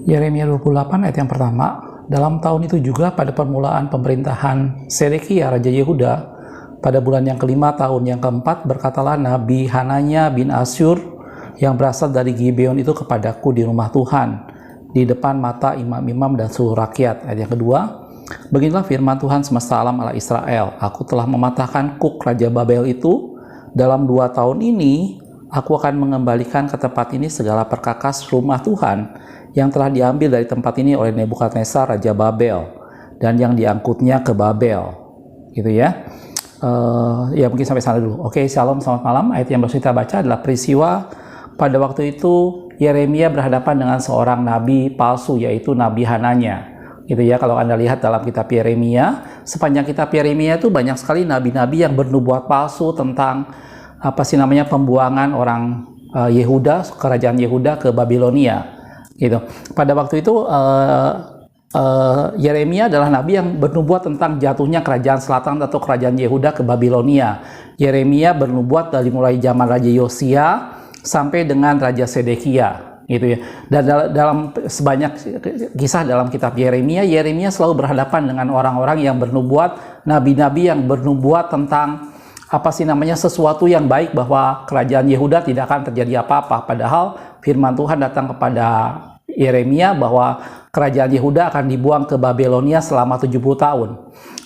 Yeremia 28 ayat yang pertama, dalam tahun itu juga pada permulaan pemerintahan Sedekia Raja Yehuda, pada bulan yang kelima tahun yang keempat, berkatalah Nabi Hananya bin Asyur yang berasal dari Gibeon itu kepadaku di rumah Tuhan, di depan mata imam-imam dan seluruh rakyat. Ayat yang kedua, beginilah firman Tuhan semesta alam Allah Israel, aku telah mematahkan Kuk Raja Babel itu. Dalam 2 tahun ini, aku akan mengembalikan ke tempat ini segala perkakas rumah Tuhan yang telah diambil dari tempat ini oleh Nebukadnezar Raja Babel dan yang diangkutnya ke Babel. Gitu ya. Ya mungkin sampai sana dulu. Oke, shalom, selamat malam. Ayat yang baru kita baca adalah peristiwa pada waktu itu Yeremia berhadapan dengan seorang nabi palsu, yaitu Nabi Hananya. Gitu ya, kalau Anda lihat dalam kitab Yeremia, sepanjang kitab Yeremia itu banyak sekali nabi-nabi yang bernubuat palsu tentang pembuangan orang Yehuda, kerajaan Yehuda ke Babilonia. Gitu. Pada waktu itu Yeremia adalah nabi yang bernubuat tentang jatuhnya kerajaan selatan atau kerajaan Yehuda ke Babilonia. Yeremia bernubuat dari mulai zaman Raja Yosia sampai dengan Raja Sedekia. Gitu ya. Dan dalam sebanyak kisah dalam kitab Yeremia, Yeremia selalu berhadapan dengan orang-orang yang bernubuat, nabi-nabi yang bernubuat tentang sesuatu yang baik, bahwa kerajaan Yehuda tidak akan terjadi apa-apa. Padahal firman Tuhan datang kepada Yeremia bahwa kerajaan Yehuda akan dibuang ke Babilonia selama 70 tahun.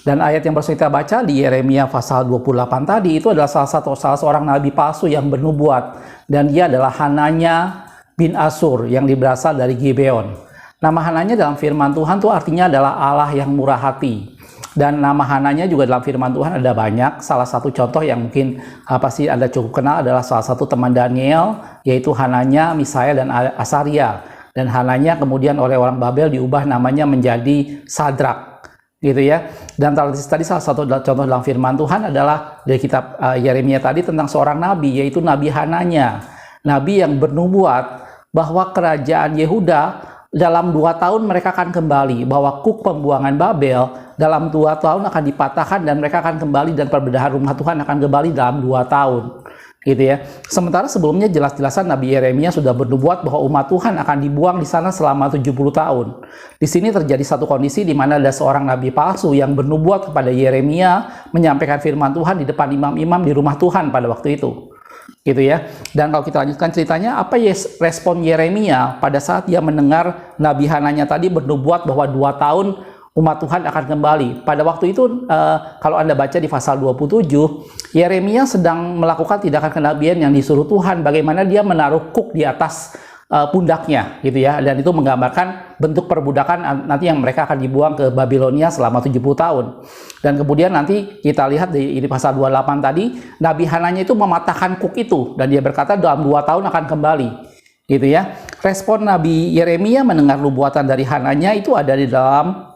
Dan ayat yang baru kita baca di Yeremia pasal 28 tadi itu adalah salah seorang nabi palsu yang bernubuat, dan dia adalah Hananya bin Asyur yang berasal dari Gibeon. Nama Hananya dalam firman Tuhan itu artinya adalah Allah yang murah hati. Dan nama Hananya juga dalam firman Tuhan ada banyak. Salah satu contoh yang mungkin pasti Anda cukup kenal adalah salah satu teman Daniel, yaitu Hananya, Misael, dan Asaria. Dan Hananya kemudian oleh orang Babel diubah namanya menjadi Sadrak. Gitu ya. Dan tadi salah satu contoh dalam firman Tuhan adalah dari kitab Yeremia tadi tentang seorang nabi, yaitu Nabi Hananya. Nabi yang bernubuat bahwa kerajaan Yehuda dalam 2 tahun mereka akan kembali, bahwa Kuk pembuangan Babel dalam 2 tahun akan dipatahkan dan mereka akan kembali, dan perbedahan rumah Tuhan akan kembali dalam 2 tahun. Gitu ya. Sementara sebelumnya jelas-jelasan Nabi Yeremia sudah bernubuat bahwa umat Tuhan akan dibuang di sana selama 70 tahun. Di sini terjadi satu kondisi di mana ada seorang nabi palsu yang bernubuat kepada Yeremia, menyampaikan firman Tuhan di depan imam-imam di rumah Tuhan pada waktu itu. Gitu ya. Dan kalau kita lanjutkan ceritanya, apa respon Yeremia pada saat dia mendengar Nabi Hananya tadi bernubuat bahwa 2 tahun umat Tuhan akan kembali. Pada waktu itu kalau Anda baca di pasal 27, Yeremia sedang melakukan tindakan kenabian yang disuruh Tuhan, bagaimana dia menaruh Kuk di atas pundaknya, gitu ya. Dan itu menggambarkan bentuk perbudakan nanti yang mereka akan dibuang ke Babilonia selama 70 tahun. Dan kemudian nanti kita lihat di pasal 28 tadi, Nabi Hananya itu mematahkan Kuk itu, dan dia berkata dalam 2 tahun akan kembali. Gitu ya. Respon Nabi Yeremia mendengar nubuatan dari Hananya itu ada di dalam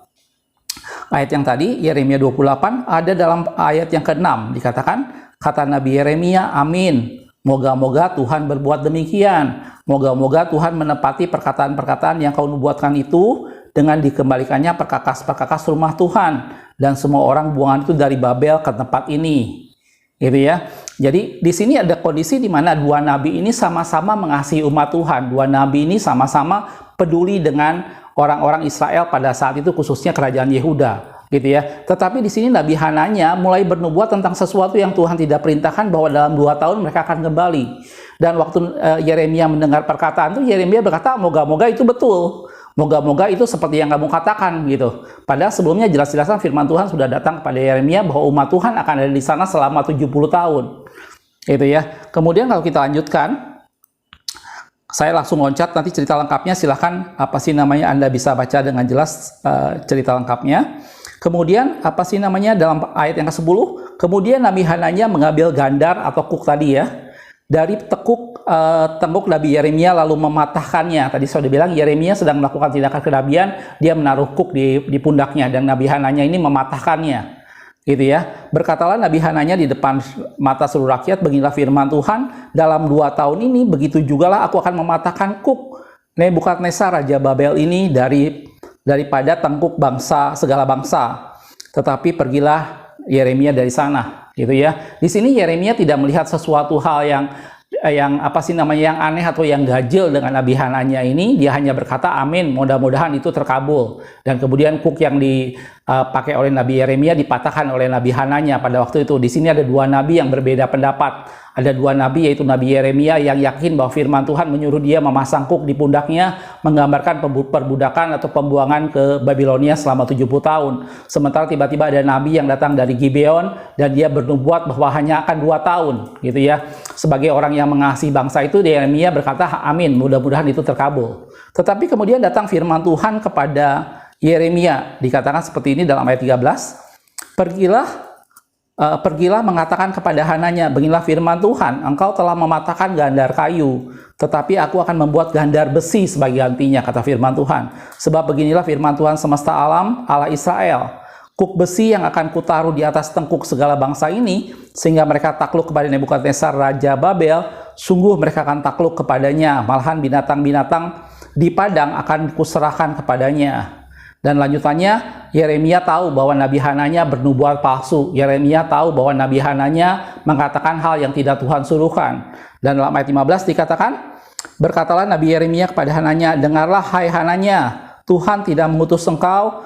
ayat yang tadi, Yeremia 28, ada dalam ayat yang ke-6, dikatakan, kata Nabi Yeremia, amin. Moga-moga Tuhan berbuat demikian. Moga-moga Tuhan menepati perkataan-perkataan yang kau nubuatkan itu dengan dikembalikannya perkakas-perkakas rumah Tuhan. Dan semua orang buangan itu dari Babel ke tempat ini. Gitu ya. Jadi di sini ada kondisi di mana 2 nabi ini sama-sama mengasihi umat Tuhan. 2 nabi ini sama-sama peduli dengan orang-orang Israel pada saat itu, khususnya kerajaan Yehuda. Gitu ya. Tetapi di sini Nabi Hananya mulai bernubuat tentang sesuatu yang Tuhan tidak perintahkan, bahwa dalam 2 tahun mereka akan kembali. Dan waktu Yeremia mendengar perkataan itu, Yeremia berkata, moga-moga itu betul. Moga-moga itu seperti yang kamu katakan, gitu. Padahal sebelumnya jelas-jelasan firman Tuhan sudah datang kepada Yeremia bahwa umat Tuhan akan ada di sana selama 70 tahun. Gitu ya. Kemudian kalau kita lanjutkan, saya langsung loncat nanti cerita lengkapnya, silahkan Anda bisa baca dengan jelas cerita lengkapnya. Kemudian dalam ayat yang ke-10, kemudian Nabi Hananya mengambil gandar atau Kuk tadi ya, dari tengkuk Nabi Yeremia lalu mematahkannya. Tadi saya sudah bilang Yeremia sedang melakukan tindakan kenabian, dia menaruh Kuk di pundaknya, dan Nabi Hananya ini mematahkannya. Gitu ya. Berkatalah Nabi Hananya di depan mata seluruh rakyat, beginilah firman Tuhan, dalam 2 tahun ini begitu jugalah aku akan mematahkan Kuk Nebukadnezar Raja Babel ini daripada tengkuk segala bangsa. Tetapi pergilah Yeremia dari sana, gitu ya. Di sini Yeremia tidak melihat sesuatu hal yang yang apa sih namanya, yang aneh atau yang ganjil dengan Nabi Hananya ini. Dia hanya berkata amin, mudah-mudahan itu terkabul. Dan kemudian kuk yang dipakai oleh Nabi Yeremia dipatahkan oleh Nabi Hananya pada waktu itu. Di sini ada dua nabi yang berbeda pendapat. Ada dua nabi, yaitu Nabi Yeremia yang yakin bahwa firman Tuhan menyuruh dia memasang kuk di pundaknya, menggambarkan perbudakan atau pembuangan ke Babilonia selama 70 tahun. Sementara tiba-tiba ada nabi yang datang dari Gibeon dan dia bernubuat bahwa hanya akan 2 tahun, gitu ya. Sebagai orang yang mengasihi bangsa itu, Yeremia berkata, amin, mudah-mudahan itu terkabul. Tetapi kemudian datang firman Tuhan kepada Yeremia, dikatakan seperti ini dalam ayat 13, Pergilah mengatakan kepada Hananya, beginilah firman Tuhan, engkau telah mematahkan gandar kayu, tetapi aku akan membuat gandar besi sebagai gantinya, kata firman Tuhan. Sebab beginilah firman Tuhan semesta alam, Allah Israel, kuk besi yang akan kutaruh di atas tengkuk segala bangsa ini, sehingga mereka takluk kepada Nebukadnezar Raja Babel, sungguh mereka akan takluk kepadanya, malahan binatang-binatang di padang akan kuserahkan kepadanya. Dan lanjutannya, Yeremia tahu bahwa Nabi Hananya bernubuat palsu. Yeremia tahu bahwa Nabi Hananya mengatakan hal yang tidak Tuhan suruhkan. Dan dalam ayat 15 dikatakan, berkatalah Nabi Yeremia kepada Hananya, dengarlah hai Hananya, Tuhan tidak mengutus engkau,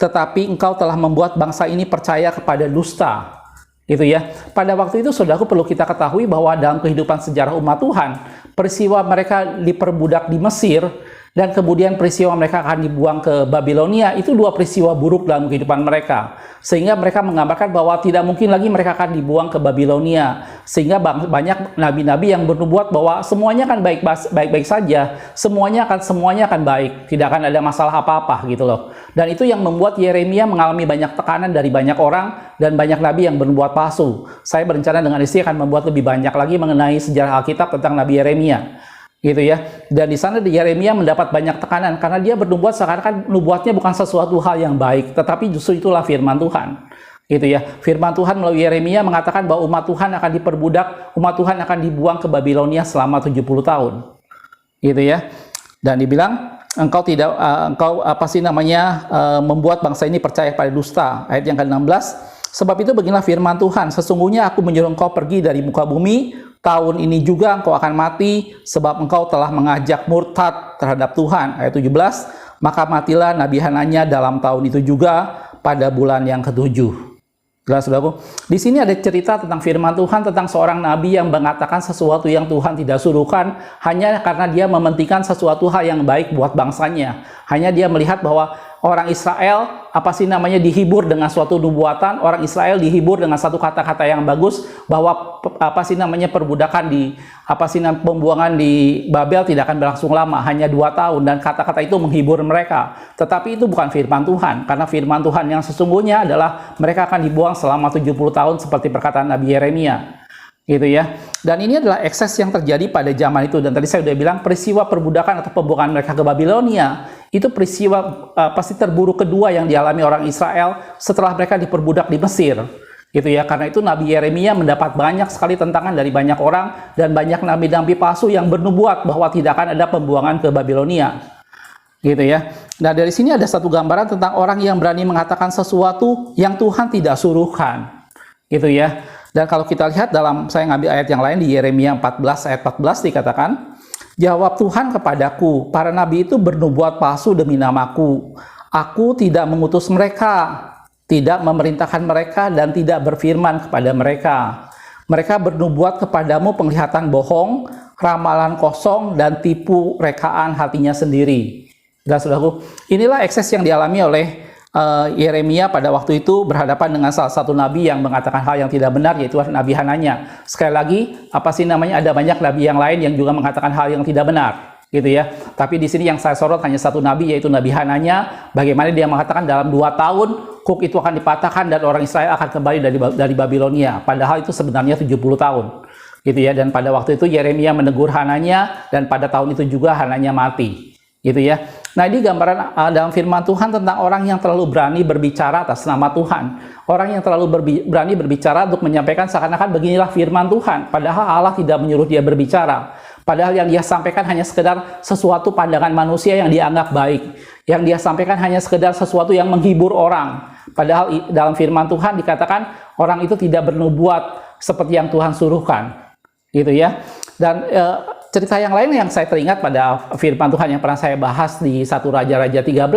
tetapi engkau telah membuat bangsa ini percaya kepada dusta. Gitu ya. Pada waktu itu, saudaraku, perlu kita ketahui bahwa dalam kehidupan sejarah umat Tuhan, peristiwa mereka diperbudak di Mesir, dan kemudian peristiwa mereka akan dibuang ke Babilonia, itu dua peristiwa buruk dalam kehidupan mereka. Sehingga mereka menggambarkan bahwa tidak mungkin lagi mereka akan dibuang ke Babilonia. Sehingga banyak nabi-nabi yang bernubuat bahwa semuanya akan baik-baik saja, semuanya akan baik, tidak akan ada masalah apa-apa gitu loh. Dan itu yang membuat Yeremia mengalami banyak tekanan dari banyak orang dan banyak nabi yang bernubuat palsu. Saya berencana dengan istri akan membuat lebih banyak lagi mengenai sejarah Alkitab tentang Nabi Yeremia. Gitu ya. Dan di sana Yeremia mendapat banyak tekanan karena dia bernubuat seakan-akan nubuatnya bukan sesuatu hal yang baik, tetapi justru itulah firman Tuhan. Gitu ya. Firman Tuhan melalui Yeremia mengatakan bahwa umat Tuhan akan diperbudak, umat Tuhan akan dibuang ke Babilonia selama 70 tahun. Gitu ya. Dan dibilang engkau membuat bangsa ini percaya pada dusta. Ayat yang ke-16. Sebab itu beginilah firman Tuhan, sesungguhnya aku menyuruh engkau pergi dari muka bumi, tahun ini juga engkau akan mati, sebab engkau telah mengajak murtad terhadap Tuhan. Ayat 17, maka matilah Nabi Hananya dalam tahun itu juga pada bulan yang ke-7. Jelas, saudaraku. Di sini ada cerita tentang firman Tuhan tentang seorang nabi yang mengatakan sesuatu yang Tuhan tidak suruhkan hanya karena dia mementingkan sesuatu hal yang baik buat bangsanya. Hanya dia melihat bahwa orang Israel dihibur dengan suatu nubuatan, orang Israel dihibur dengan satu kata-kata yang bagus bahwa perbudakan pembuangan di Babel tidak akan berlangsung lama, hanya 2 tahun, dan kata-kata itu menghibur mereka. Tetapi itu bukan firman Tuhan, karena firman Tuhan yang sesungguhnya adalah mereka akan dibuang selama 70 tahun seperti perkataan Nabi Yeremia. Gitu ya. Dan ini adalah ekses yang terjadi pada zaman itu. Dan tadi saya sudah bilang peristiwa perbudakan atau pembuangan mereka ke Babilonia itu peristiwa pasti terburuk kedua yang dialami orang Israel setelah mereka diperbudak di Mesir. Gitu ya. Karena itu Nabi Yeremia mendapat banyak sekali tentangan dari banyak orang dan banyak nabi-nabi palsu yang bernubuat bahwa tidak akan ada pembuangan ke Babilonia. Gitu ya. Nah, dari sini ada satu gambaran tentang orang yang berani mengatakan sesuatu yang Tuhan tidak suruhkan. Gitu ya. Dan kalau kita lihat saya ngambil ayat yang lain di Yeremia 14 ayat 14 dikatakan, jawab Tuhan kepadaku, para nabi itu bernubuat palsu demi namaku. Aku tidak mengutus mereka, tidak memerintahkan mereka, dan tidak berfirman kepada mereka. Mereka bernubuat kepadamu penglihatan bohong, ramalan kosong, dan tipu rekaan hatinya sendiri. Dan saudaraku, inilah ekses yang dialami oleh Yeremia pada waktu itu berhadapan dengan salah satu nabi yang mengatakan hal yang tidak benar, yaitu Nabi Hananya. Sekali lagi, ada banyak nabi yang lain yang juga mengatakan hal yang tidak benar, gitu ya. Tapi di sini yang saya sorot hanya satu nabi, yaitu Nabi Hananya. Bagaimana dia mengatakan dalam 2 tahun kuk itu akan dipatahkan dan orang Israel akan kembali dari Babilonia. Padahal itu sebenarnya 70 tahun, gitu ya. Dan pada waktu itu Yeremia menegur Hananya, dan pada tahun itu juga Hananya mati. Gitu ya. Nah, ini gambaran dalam firman Tuhan tentang orang yang terlalu berani berbicara atas nama Tuhan. Orang yang terlalu berani berbicara untuk menyampaikan seakan-akan beginilah firman Tuhan. Padahal Allah tidak menyuruh dia berbicara. Padahal yang dia sampaikan hanya sekedar sesuatu pandangan manusia yang dianggap baik. Yang dia sampaikan hanya sekedar sesuatu yang menghibur orang. Padahal dalam firman Tuhan dikatakan orang itu tidak bernubuat seperti yang Tuhan suruhkan. Gitu ya. Dan cerita yang lain yang saya teringat pada firman Tuhan yang pernah saya bahas di 1 Raja-Raja 13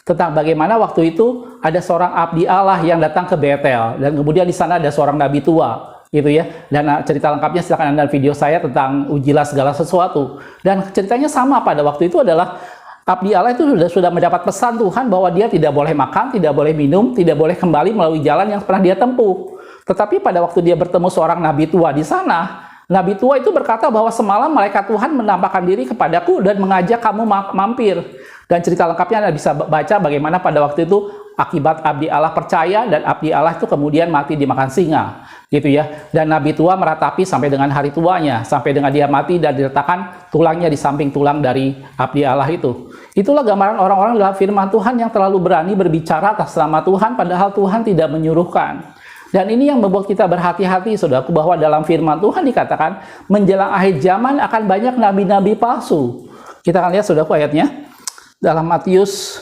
tentang bagaimana waktu itu ada seorang abdi Allah yang datang ke Betel, dan kemudian di sana ada seorang nabi tua, gitu ya. Dan cerita lengkapnya silakan Anda video saya tentang ujilah segala sesuatu. Dan ceritanya sama pada waktu itu adalah abdi Allah itu sudah mendapat pesan Tuhan bahwa dia tidak boleh makan, tidak boleh minum, tidak boleh kembali melalui jalan yang pernah dia tempuh. Tetapi pada waktu dia bertemu seorang nabi tua di sana, nabi tua itu berkata bahwa semalam malaikat Tuhan menampakkan diri kepadaku dan mengajak kamu mampir. Dan cerita lengkapnya Anda bisa baca bagaimana pada waktu itu akibat abdi Allah percaya dan abdi Allah itu kemudian mati dimakan singa, gitu ya. Dan nabi tua meratapi sampai dengan hari tuanya, sampai dengan dia mati dan diletakkan tulangnya di samping tulang dari abdi Allah itu. Itulah gambaran orang-orang dalam firman Tuhan yang terlalu berani berbicara atas nama Tuhan padahal Tuhan tidak menyuruhkan. Dan ini yang membuat kita berhati-hati, saudaraku, bahwa dalam firman Tuhan dikatakan menjelang akhir zaman akan banyak nabi-nabi palsu. Kita akan lihat, saudaraku, ayatnya dalam Matius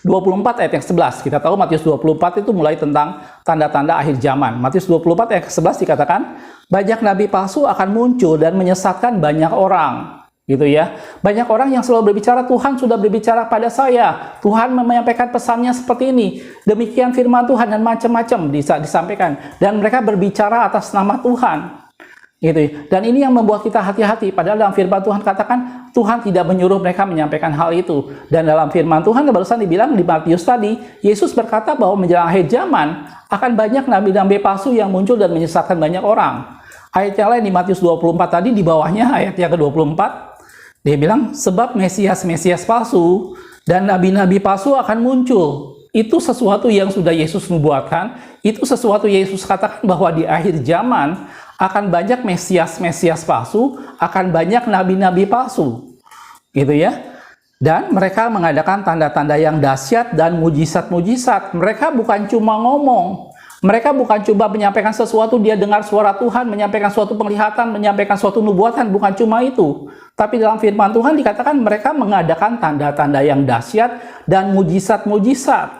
24 ayat yang 11. Kita tahu Matius 24 itu mulai tentang tanda-tanda akhir zaman. Matius 24 ayat 11 dikatakan banyak nabi palsu akan muncul dan menyesatkan banyak orang. Gitu ya. Banyak orang yang selalu berbicara, Tuhan sudah berbicara pada saya, Tuhan menyampaikan pesannya seperti ini, demikian firman Tuhan, dan macam-macam disampaikan, dan mereka berbicara atas nama Tuhan, gitu ya. Dan ini yang membuat kita hati-hati, padahal dalam firman Tuhan katakan Tuhan tidak menyuruh mereka menyampaikan hal itu. Dan dalam firman Tuhan barusan dibilang di Matius tadi, Yesus berkata bahwa menjelang akhir zaman akan banyak nabi-nabi palsu yang muncul dan menyesatkan banyak orang. Ayat yang lain di Matius 24 tadi, di bawahnya ayat yang ke-24, dia bilang, sebab Mesias-Mesias palsu dan nabi-nabi palsu akan muncul. Itu sesuatu yang sudah Yesus nubuatkan. Itu sesuatu Yesus katakan bahwa di akhir zaman akan banyak Mesias-Mesias palsu, akan banyak nabi-nabi palsu. Gitu ya. Dan mereka mengadakan tanda-tanda yang dahsyat dan mujizat-mujizat. Mereka bukan cuma ngomong. Mereka bukan coba menyampaikan sesuatu, dia dengar suara Tuhan, menyampaikan suatu penglihatan, menyampaikan suatu nubuatan, bukan cuma itu. Tapi dalam firman Tuhan dikatakan mereka mengadakan tanda-tanda yang dahsyat dan mujizat-mujizat.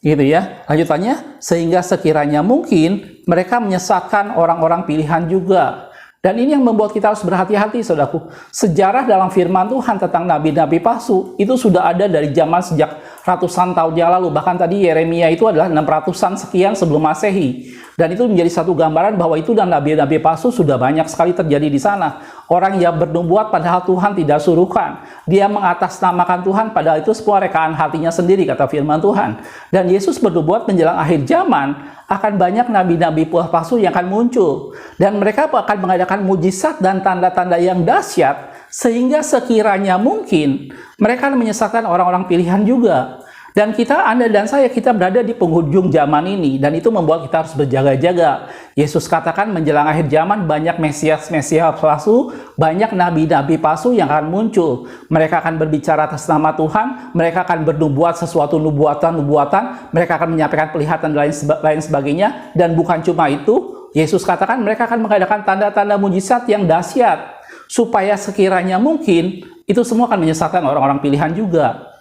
Gitu ya. Lanjutannya, sehingga sekiranya mungkin mereka menyesatkan orang-orang pilihan juga. Dan ini yang membuat kita harus berhati-hati, saudaraku. Sejarah dalam firman Tuhan tentang nabi-nabi palsu itu sudah ada dari zaman sejak ratusan tahun yang lalu. Bahkan tadi Yeremia itu adalah 600-an sekian sebelum Masehi. Dan itu menjadi satu gambaran bahwa itu dan nabi-nabi palsu sudah banyak sekali terjadi di sana. Orang yang bernubuat padahal Tuhan tidak suruhkan. Dia mengatasnamakan Tuhan padahal itu semua rekaan hatinya sendiri, kata firman Tuhan. Dan Yesus bernubuat menjelang akhir zaman akan banyak nabi-nabi palsu yang akan muncul. Dan mereka akan mengadakan mujizat dan tanda-tanda yang dahsyat, sehingga sekiranya mungkin mereka akan menyesatkan orang-orang pilihan juga. Dan kita, Anda dan saya, kita berada di penghujung zaman ini, dan itu membuat kita harus berjaga-jaga. Yesus katakan menjelang akhir zaman banyak Mesias-Mesias palsu, banyak nabi-nabi palsu yang akan muncul. Mereka akan berbicara atas nama Tuhan, mereka akan bernubuat sesuatu nubuatan-nubuatan, mereka akan menyampaikan penglihatan dan lain sebagainya. Dan bukan cuma itu, Yesus katakan mereka akan mengadakan tanda-tanda mujizat yang dahsyat, supaya sekiranya mungkin itu semua akan menyesatkan orang-orang pilihan juga.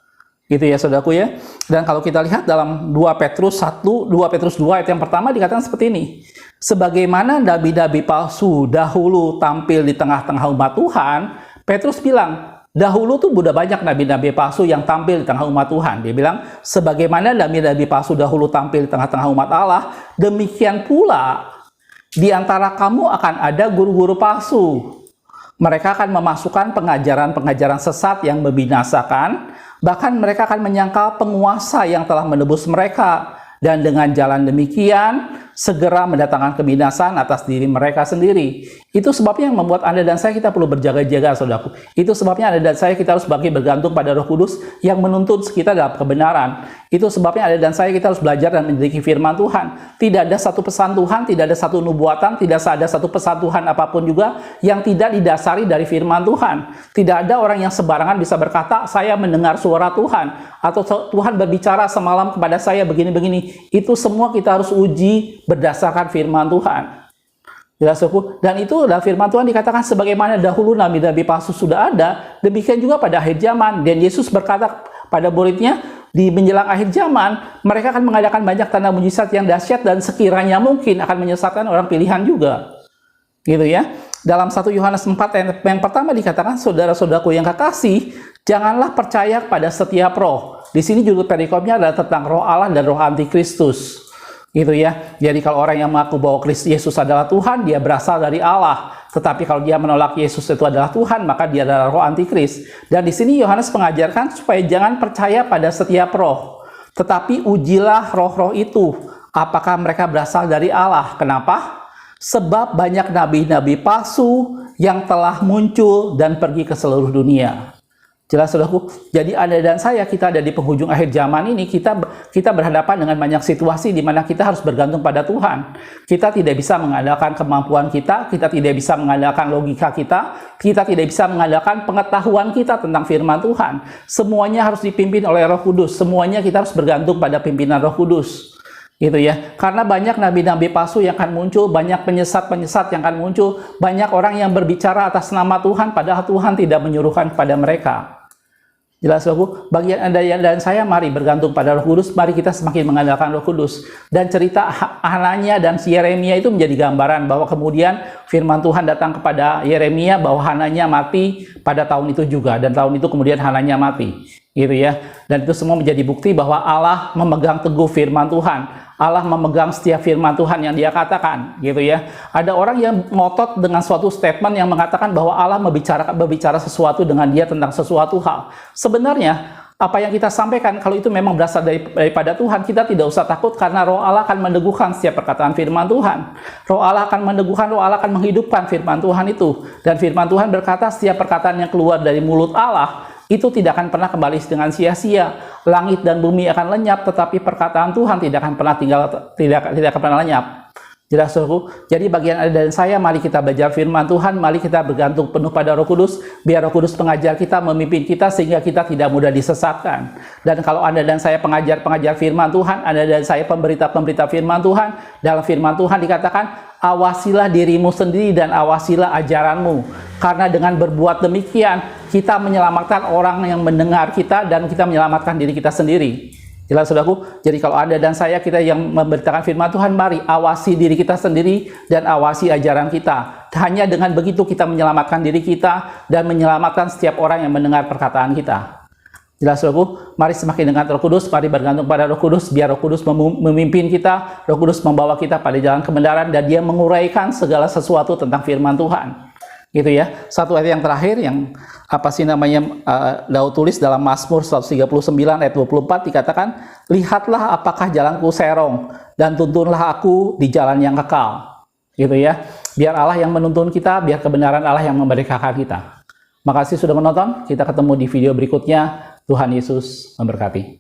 Gitu ya, saudaraku ya. Dan kalau kita lihat dalam 2 Petrus 2 ayat yang pertama dikatakan seperti ini. Sebagaimana nabi-nabi palsu dahulu tampil di tengah-tengah umat Tuhan, Petrus bilang, dahulu tuh udah banyak nabi-nabi palsu yang tampil di tengah umat Tuhan. Dia bilang, sebagaimana nabi-nabi palsu dahulu tampil di tengah-tengah umat Allah, demikian pula di antara kamu akan ada guru-guru palsu. Mereka akan memasukkan pengajaran-pengajaran sesat yang membinasakan. Bahkan mereka akan menyangkal penguasa yang telah menebus mereka. Dan dengan jalan demikian, segera mendatangkan kebinasaan atas diri mereka sendiri. Itu sebabnya yang membuat Anda dan saya kita perlu berjaga-jaga, saudaraku. Itu sebabnya Anda dan saya kita harus bergantung pada Roh Kudus yang menuntun kita dalam kebenaran. Itu sebabnya Anda dan saya kita harus belajar dan meneliti firman Tuhan. Tidak ada satu pesan Tuhan, tidak ada satu nubuatan, tidak ada satu pesan Tuhan apapun juga yang tidak didasari dari firman Tuhan. Tidak ada orang yang sembarangan bisa berkata, saya mendengar suara Tuhan, atau Tuhan berbicara semalam kepada saya begini-begini. Itu semua kita harus uji berdasarkan firman Tuhan. Dan itu dalam firman Tuhan dikatakan sebagaimana dahulu nabi-nabi palsu sudah ada, demikian juga pada akhir zaman. Dan Yesus berkata pada muridnya, di menjelang akhir zaman, mereka akan mengadakan banyak tanda mujizat yang dahsyat dan sekiranya mungkin akan menyesatkan orang pilihan juga. Gitu ya. dalam 1 Yohanes 4 yang pertama dikatakan, saudara-saudaraku yang kekasih, janganlah percaya pada setiap roh. Di sini judul perikopnya adalah tentang roh Allah dan roh antikristus. Gitu ya. Jadi kalau orang yang mengaku bahwa Kristus Yesus adalah Tuhan, dia berasal dari Allah. Tetapi kalau dia menolak Yesus itu adalah Tuhan, maka dia adalah roh antikris. Dan di sini Yohanes mengajarkan supaya jangan percaya pada setiap roh, tetapi ujilah roh-roh itu, apakah mereka berasal dari Allah. Kenapa? Sebab banyak nabi-nabi palsu yang telah muncul dan pergi ke seluruh dunia. Jelas, saudaraku. Jadi Anda dan saya, kita ada di penghujung akhir zaman ini, kita berhadapan dengan banyak situasi di mana kita harus bergantung pada Tuhan. Kita tidak bisa mengandalkan kemampuan kita tidak bisa mengandalkan logika kita tidak bisa mengandalkan pengetahuan kita tentang firman Tuhan. Semuanya harus dipimpin oleh Roh Kudus. Semuanya kita harus bergantung pada pimpinan Roh Kudus. Gitu ya. Karena banyak nabi-nabi palsu yang akan muncul, banyak penyesat-penyesat yang akan muncul, banyak orang yang berbicara atas nama Tuhan padahal Tuhan tidak menyuruhkan kepada mereka. Jelas, saudaraku, bagian Anda dan saya mari bergantung pada Roh Kudus, mari kita semakin mengandalkan Roh Kudus. Dan cerita Hananya dan si Yeremia itu menjadi gambaran bahwa kemudian firman Tuhan datang kepada Yeremia bahwa Hananya mati pada tahun itu juga, dan tahun itu kemudian Hananya mati. Gitu ya. Dan itu semua menjadi bukti bahwa Allah memegang teguh firman Tuhan. Allah memegang setiap firman Tuhan yang dia katakan, gitu ya. Ada orang yang ngotot dengan suatu statement yang mengatakan bahwa Allah berbicara sesuatu dengan dia tentang sesuatu hal. Sebenarnya apa yang kita sampaikan, kalau itu memang berasal daripada Tuhan, kita tidak usah takut karena Roh Allah akan meneguhkan setiap perkataan firman Tuhan. Roh Allah akan meneguhkan, Roh Allah akan menghidupkan firman Tuhan itu. Dan firman Tuhan berkata setiap perkataan yang keluar dari mulut Allah itu tidak akan pernah kembali dengan sia-sia. Langit dan bumi akan lenyap, tetapi perkataan Tuhan tidak akan pernah tidak akan pernah lenyap. Jelas, saudaraku. Jadi bagian Anda dan saya, mari kita belajar firman Tuhan, mari kita bergantung penuh pada Roh Kudus, biar Roh Kudus mengajar kita, memimpin kita, sehingga kita tidak mudah disesatkan. Dan kalau Anda dan saya pengajar-pengajar firman Tuhan, Anda dan saya pemberita-pemberita firman Tuhan, dalam firman Tuhan dikatakan, awasilah dirimu sendiri dan awasilah ajaranmu. Karena dengan berbuat demikian, kita menyelamatkan orang yang mendengar kita dan kita menyelamatkan diri kita sendiri. Jelas, saudaraku. Jadi kalau Anda dan saya, kita yang memberitakan firman Tuhan, mari awasi diri kita sendiri dan awasi ajaran kita. Hanya dengan begitu kita menyelamatkan diri kita dan menyelamatkan setiap orang yang mendengar perkataan kita. Jelas, saudaraku. Mari semakin dengan Roh Kudus, mari bergantung pada Roh Kudus, biar Roh Kudus memimpin kita, Roh Kudus membawa kita pada jalan kebenaran, dan dia menguraikan segala sesuatu tentang firman Tuhan. Gitu ya. Satu ayat yang terakhir yang Daud tulis dalam Mazmur 139 ayat 24 dikatakan, lihatlah apakah jalanku serong dan tuntunlah aku di jalan yang kekal. Gitu ya. Biar Allah yang menuntun kita, biar kebenaran Allah yang memerdekakan kita. Makasih sudah menonton. Kita ketemu di video berikutnya. Tuhan Yesus memberkati.